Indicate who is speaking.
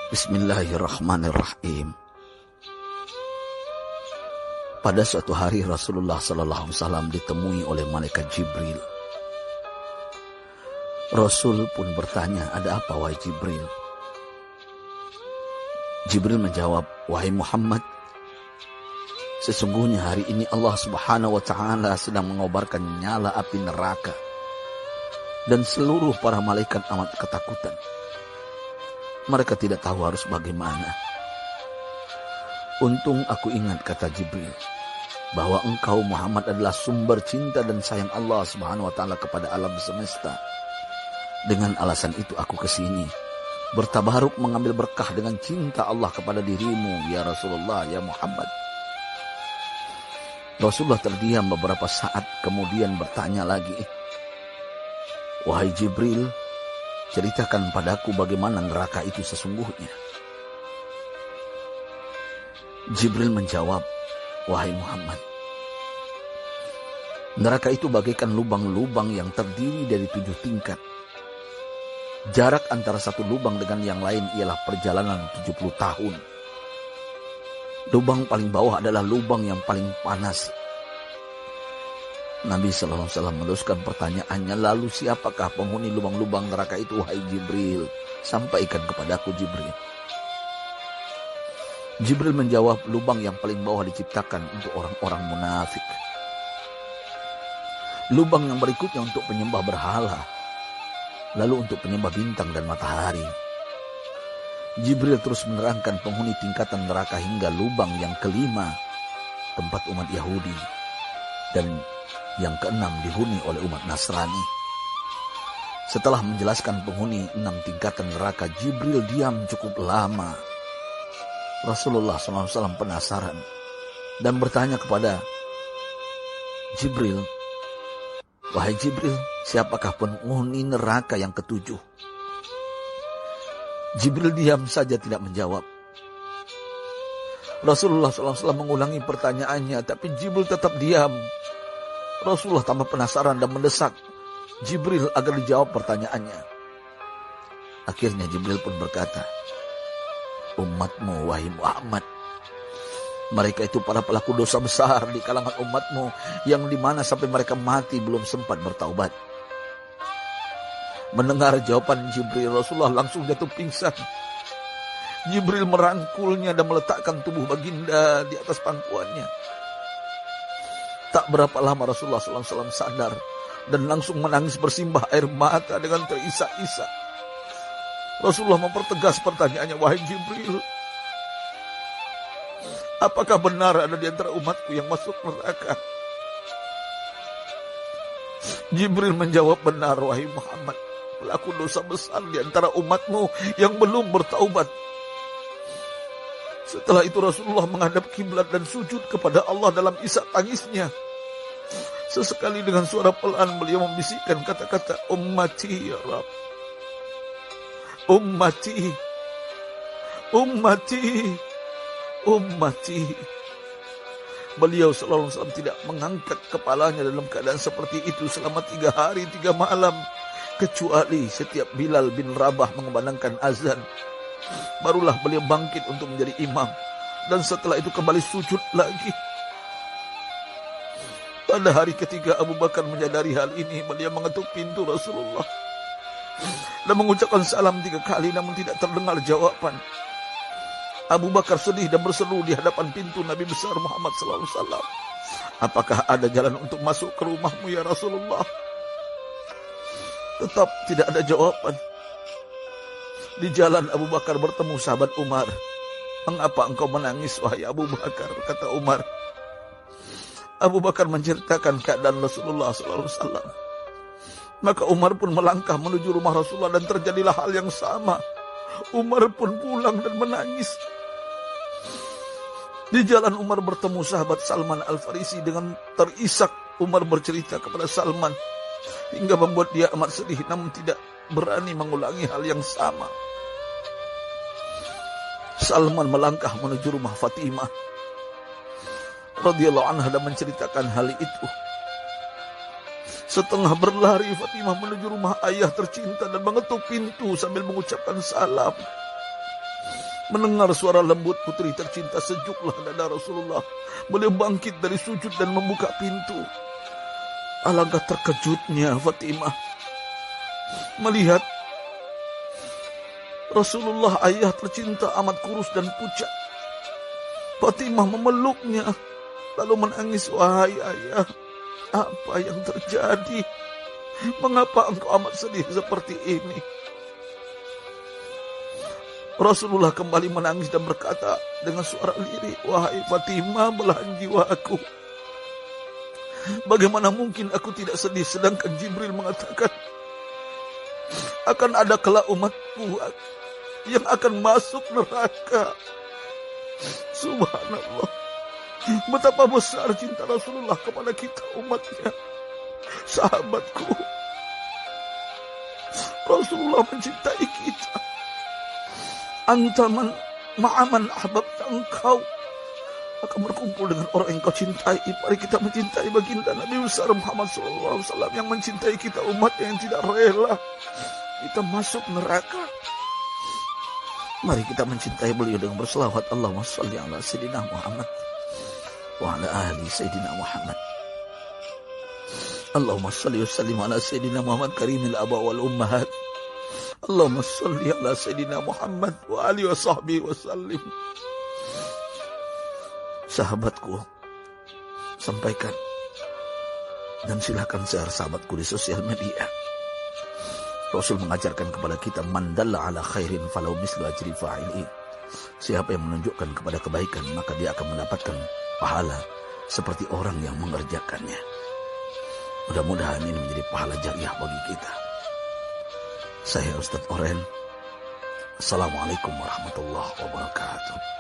Speaker 1: Bismillahirrahmanirrahim. Pada suatu hari Rasulullah SAW ditemui oleh malaikat Jibril. Rasul pun bertanya, "Ada apa wahai Jibril?" Jibril menjawab, "Wahai Muhammad, sesungguhnya hari ini Allah Subhanahu wa Ta'ala sedang mengobarkan nyala api neraka, dan seluruh para malaikat amat ketakutan. Mereka tidak tahu harus bagaimana. Untung aku ingat," kata Jibril, "bahwa engkau Muhammad adalah sumber cinta dan sayang Allah Subhanahu wa Ta'ala kepada alam semesta. Dengan alasan itu aku kesini, bertabaruk mengambil berkah dengan cinta Allah kepada dirimu, ya Rasulullah, ya Muhammad." Rasulullah terdiam beberapa saat, kemudian bertanya lagi, "Wahai Jibril, ceritakan padaku bagaimana neraka itu sesungguhnya." Jibril menjawab, "Wahai Muhammad, neraka itu bagaikan lubang-lubang yang terdiri dari 7 tingkat. Jarak antara satu lubang dengan yang lain ialah perjalanan 70 tahun. Lubang paling bawah adalah lubang yang paling panas." Nabi SAW meneruskan pertanyaannya, "Lalu siapakah penghuni lubang-lubang neraka itu, wahai Jibril? Sampaikan kepadaku, Jibril." Jibril menjawab, "Lubang yang paling bawah diciptakan untuk orang-orang munafik. Lubang yang berikutnya untuk penyembah berhala. Lalu untuk penyembah bintang dan matahari." Jibril terus menerangkan penghuni tingkatan neraka hingga lubang yang kelima, tempat umat Yahudi, dan yang keenam dihuni oleh umat Nasrani. Setelah menjelaskan penghuni 6 tingkatan neraka, Jibril diam cukup lama. Rasulullah SAW penasaran dan bertanya kepada Jibril, "Wahai Jibril, siapakah penghuni neraka yang ke-7?" Jibril diam saja tidak menjawab. Rasulullah SAW mengulangi pertanyaannya, tapi Jibril tetap diam. Rasulullah tambah penasaran dan mendesak Jibril agar dijawab pertanyaannya. Akhirnya Jibril pun berkata, "Umatmu, wahai Muhammad, mereka itu para pelaku dosa besar di kalangan umatmu, yang dimana sampai mereka mati belum sempat bertaubat." Mendengar jawaban Jibril, Rasulullah langsung jatuh pingsan. Jibril merangkulnya dan meletakkan tubuh baginda di atas pangkuannya. Tak berapa lama Rasulullah SAW sadar dan langsung menangis bersimbah air mata dengan terisak-isak. Rasulullah mempertegas pertanyaannya, "Wahai Jibril, apakah benar ada di antara umatku yang masuk neraka?" Jibril menjawab, "Benar, wahai Muhammad, pelaku dosa besar di antara umatmu yang belum bertaubat." Setelah itu Rasulullah menghadap kiblat dan sujud kepada Allah dalam isak tangisnya. Sesekali dengan suara pelan beliau membisikkan kata-kata, "Ummati ya Rabb, ummati, ummati, ummati." Beliau SAW tidak mengangkat kepalanya dalam keadaan seperti itu selama 3 hari 3 malam, kecuali setiap Bilal bin Rabah mengumandangkan azan. Barulah beliau bangkit untuk menjadi imam, dan setelah itu kembali sujud lagi. Pada hari ketiga Abu Bakar menyadari hal ini, beliau mengetuk pintu Rasulullah dan mengucapkan salam 3 kali, namun tidak terdengar jawaban. Abu Bakar sedih dan berseru di hadapan pintu Nabi besar Muhammad SAW, "Apakah ada jalan untuk masuk ke rumahmu ya Rasulullah?" Tetap tidak ada jawaban. Di jalan Abu Bakar bertemu sahabat Umar. "Mengapa engkau menangis, wahai Abu Bakar?" kata Umar. Abu Bakar menceritakan keadaan Rasulullah SAW. Maka Umar pun melangkah menuju rumah Rasulullah dan terjadilah hal yang sama. Umar pun pulang dan menangis. Di jalan Umar bertemu sahabat Salman Al-Farisi. Dengan terisak Umar bercerita kepada Salman hingga membuat dia amat sedih, namun tidak berani mengulangi hal yang sama. Salman melangkah menuju rumah Fatimah radhiyallahu anha dan menceritakan hal itu. Setengah berlari Fatimah menuju rumah ayah tercinta dan mengetuk pintu sambil mengucapkan salam. Mendengar suara lembut putri tercinta, sejuklah dada Rasulullah. Beliau bangkit dari sujud dan membuka pintu. Alangkah terkejutnya Fatimah melihat Rasulullah, ayah tercinta, amat kurus dan pucat. Fatimah memeluknya lalu menangis. Wahai ayah, apa yang terjadi? Mengapa engkau amat sedih seperti ini? Rasulullah kembali menangis dan berkata dengan suara lirih, wahai Fatimah, belahan jiwaku, bagaimana mungkin aku tidak sedih sedangkan Jibril mengatakan akan ada kelak umatku yang akan masuk neraka. Subhanallah, betapa besar cinta Rasulullah kepada kita umatnya. Sahabatku, Rasulullah mencintai kita. Antaman ma'aman ahbabta, engkau akan berkumpul dengan orang yang kau cintai. Mari kita mencintai baginda Nabi besar Muhammad SAW yang mencintai kita umatnya yang tidak rela kita masuk neraka. Mari kita mencintai beliau dengan berselawat, Allahumma sholli ala Sayyidina Muhammad wa ala ahli Sayyidina Muhammad. Allahumma sholli wa sallim ala Sayyidina Muhammad karimil aba wal ummahat. Allahumma sholli ala Sayyidina Muhammad wa alihi wa sahbihi wa sallim. Sahabatku, sampaikan dan silakan share sahabatku di sosial media. Rasul mengajarkan kepada kita, man dalla ala khairin falau mislu ajri fa'ili. Siapa yang menunjukkan kepada kebaikan, maka dia akan mendapatkan pahala seperti orang yang mengerjakannya. Mudah-mudahan ini menjadi pahala jariah bagi kita. Saya Ustadz Oren. Assalamualaikum warahmatullahi wabarakatuh.